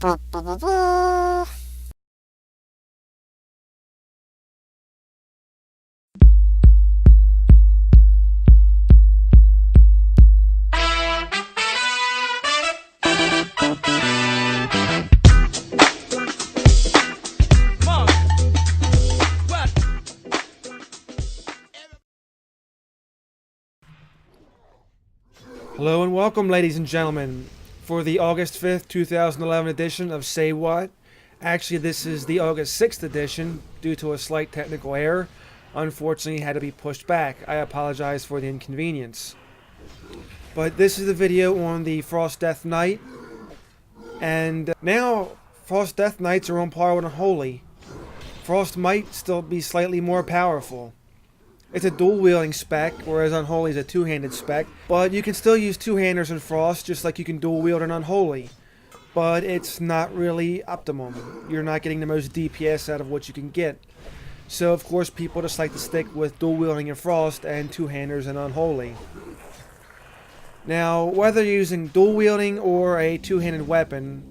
Hello and welcome, ladies and gentlemen, for the August 5th, 2011 edition of Say What? Actually, this is the August 6th edition due to a slight technical error. Unfortunately, it had to be pushed back. I apologize for the inconvenience. But this is the video on the Frost Death Knight. And now, Frost Death Knights are on par with Unholy. Frost might still be slightly more powerful. It's a dual-wielding spec, whereas Unholy is a two-handed spec. But you can still use two-handers in Frost, just like you can dual-wield in Unholy. But it's not really optimum. You're not getting the most DPS out of what you can get. So, of course, people just like to stick with dual-wielding in Frost and two-handers in Unholy. Now, whether you're using dual-wielding or a two-handed weapon,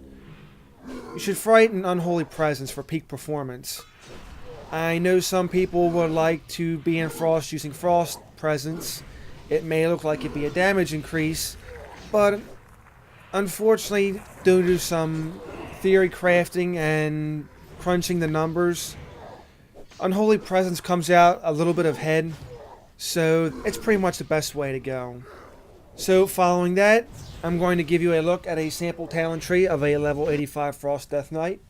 you should frighten Unholy Presence for peak performance. I know some people would like to be in Frost using Frost Presence. It may look like it'd be a damage increase, but unfortunately, due to some theory crafting and crunching the numbers, Unholy Presence comes out a little bit ahead, so it's pretty much the best way to go. So following that, I'm going to give you a look at a sample talent tree of a level 85 Frost Death Knight.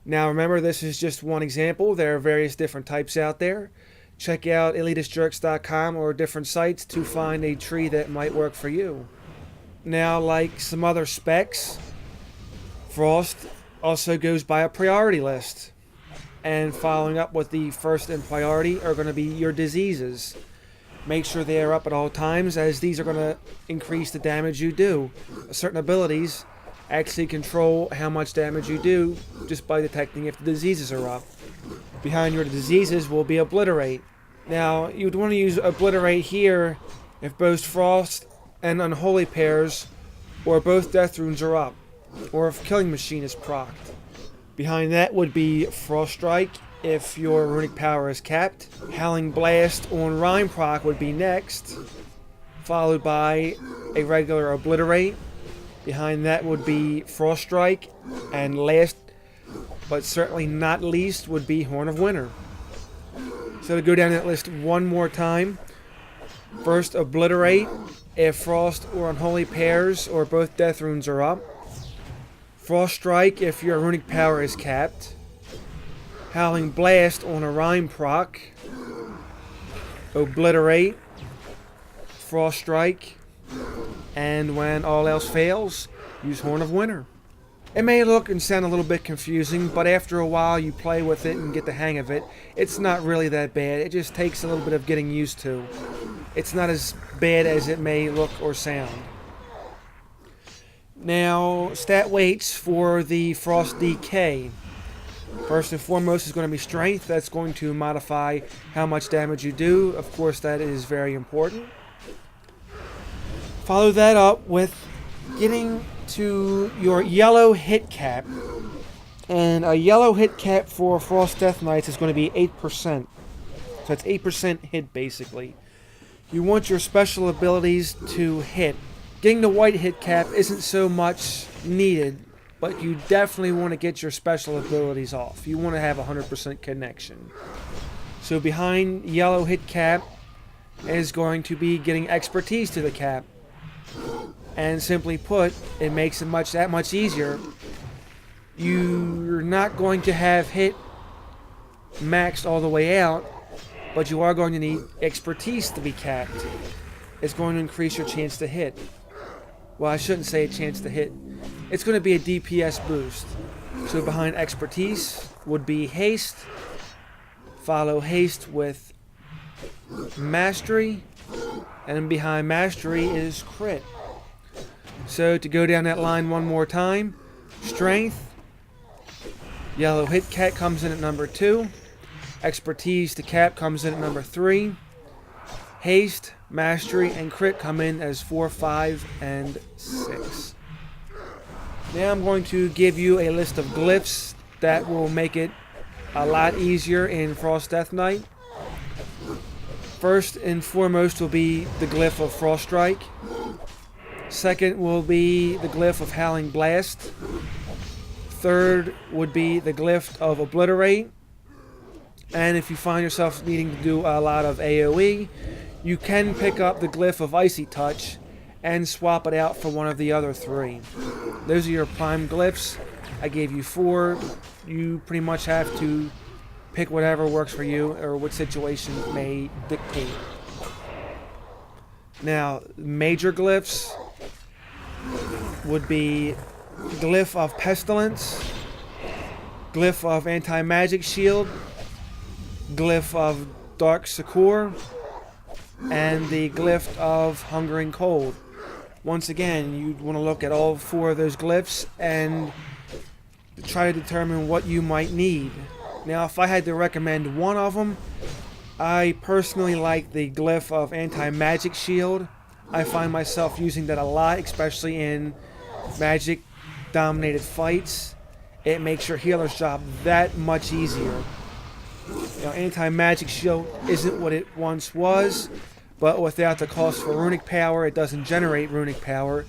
Now remember, this is just one example. There are various different types out there. Check out elitistjerks.com or different sites to find a tree that might work for you. Now, like some other specs, Frost also goes by a priority list. And following up with the first in priority are going to be your diseases. Make sure they are up at all times, as these are going to increase the damage you do. Certain abilities actually control how much damage you do just by detecting if the diseases are up. Behind your diseases will be Obliterate. Now, you'd want to use Obliterate here if both Frost and Unholy pairs or both Death Runes are up, or if Killing Machine is procced. Behind that would be Frost Strike if your runic power is capped. Howling Blast on Rhyme proc would be next, followed by a regular Obliterate. Behind that would be Frost Strike, and last but certainly not least would be Horn of Winter. So to go down that list one more time, first Obliterate if Frost or Unholy pairs or both Death Runes are up. Frost Strike if your runic power is capped. Howling Blast on a Rhyme proc. Obliterate. Frost Strike. And when all else fails, use Horn of Winter. It may look and sound a little bit confusing, but after a while you play with it and get the hang of it, it's not really that bad. It just takes a little bit of getting used to. It's not as bad as it may look or sound. Now, stat weights for the Frost DK. First and foremost is going to be Strength. That's going to modify how much damage you do. Of course, that is very important. Follow that up with getting to your yellow hit cap. And a yellow hit cap for Frost Death Knights is going to be 8%. So it's 8% hit, basically. You want your special abilities to hit. Getting the white hit cap isn't so much needed, but you definitely want to get your special abilities off. You want to have 100% connection. So behind yellow hit cap is going to be getting expertise to the cap. And simply put, it makes it that much easier. You're not going to have hit maxed all the way out, but you are going to need expertise to be capped. It's going to increase your chance to hit. Well, I shouldn't say a chance to hit. It's going to be a DPS boost. So behind expertise would be haste. Follow haste with mastery. And behind mastery is crit. So to go down that line one more time, strength, yellow hit cap comes in at number 2, expertise to cap comes in at number 3, haste, mastery, and crit come in as 4, 5, and 6. Now I'm going to give you a list of glyphs that will make it a lot easier in Frost Death Knight. First and foremost will be the glyph of Frost Strike. Second will be the glyph of Howling Blast. Third would be the glyph of Obliterate. And if you find yourself needing to do a lot of AoE, you can pick up the glyph of Icy Touch and swap it out for one of the other three. Those are your prime glyphs. I gave you 4. You pretty much have to pick whatever works for you or what situation may dictate. Now, major glyphs would be glyph of Pestilence, glyph of Anti-Magic Shield, glyph of Dark Succor, and the glyph of Hungering Cold. Once again, you'd want to look at all 4 of those glyphs and try to determine what you might need. Now, if I had to recommend one of them, I personally like the glyph of Anti-Magic Shield. I find myself using that a lot, especially in magic-dominated fights. It makes your healer's job that much easier. You know, Anti-Magic Shield isn't what it once was, but without the cost for runic power, it doesn't generate runic power.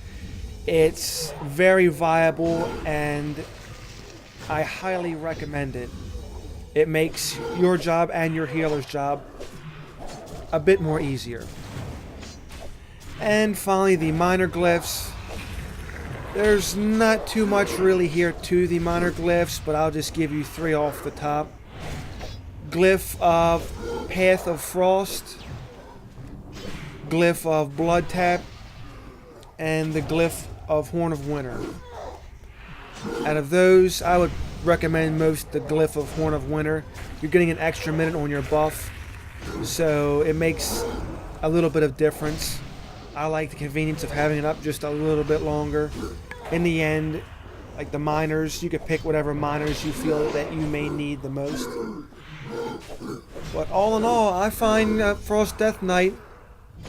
It's very viable, and I highly recommend it. It makes your job and your healer's job a bit more easier. And finally, the minor glyphs. There's not too much really here to the minor glyphs, but I'll just give you 3 off the top. Glyph of Path of Frost, glyph of Blood Tap, and the glyph of Horn of Winter. Out of those, I would recommend most the glyph of Horn of Winter. You're getting an extra minute on your buff, so it makes a little bit of difference. I like the convenience of having it up just a little bit longer. In the end, like the minors, you could pick whatever minors you feel that you may need the most. But all in all, I find Frost Death Knight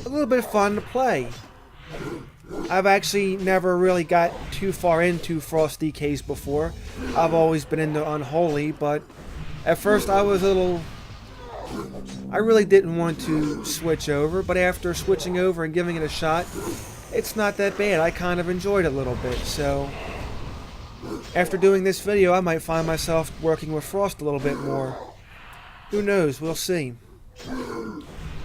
a little bit fun to play. I've actually never really got too far into Frost DKs before. I've always been into Unholy, but at first I really didn't want to switch over, but after switching over and giving it a shot, it's not that bad. I kind of enjoyed it a little bit, so after doing this video, I might find myself working with Frost a little bit more. Who knows? We'll see.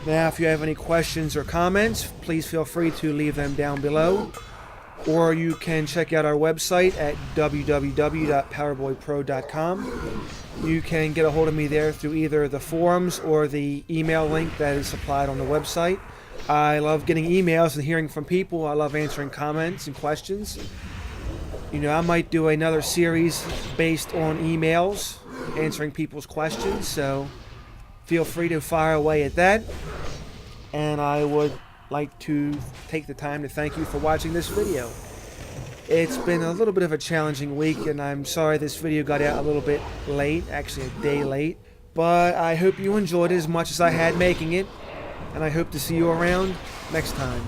Now, if you have any questions or comments, please feel free to leave them down below. Or you can check out our website at www.powerboypro.com. You can get a hold of me there through either the forums or the email link that is supplied on the website. I love getting emails and hearing from people. I love answering comments and questions. You know, I might do another series based on emails, answering people's questions, so feel free to fire away at that. And I would like to take the time to thank you for watching this video. It's been a little bit of a challenging week, and I'm sorry this video got out a little bit late, actually a day late. But I hope you enjoyed it as much as I had making it, and I hope to see you around next time.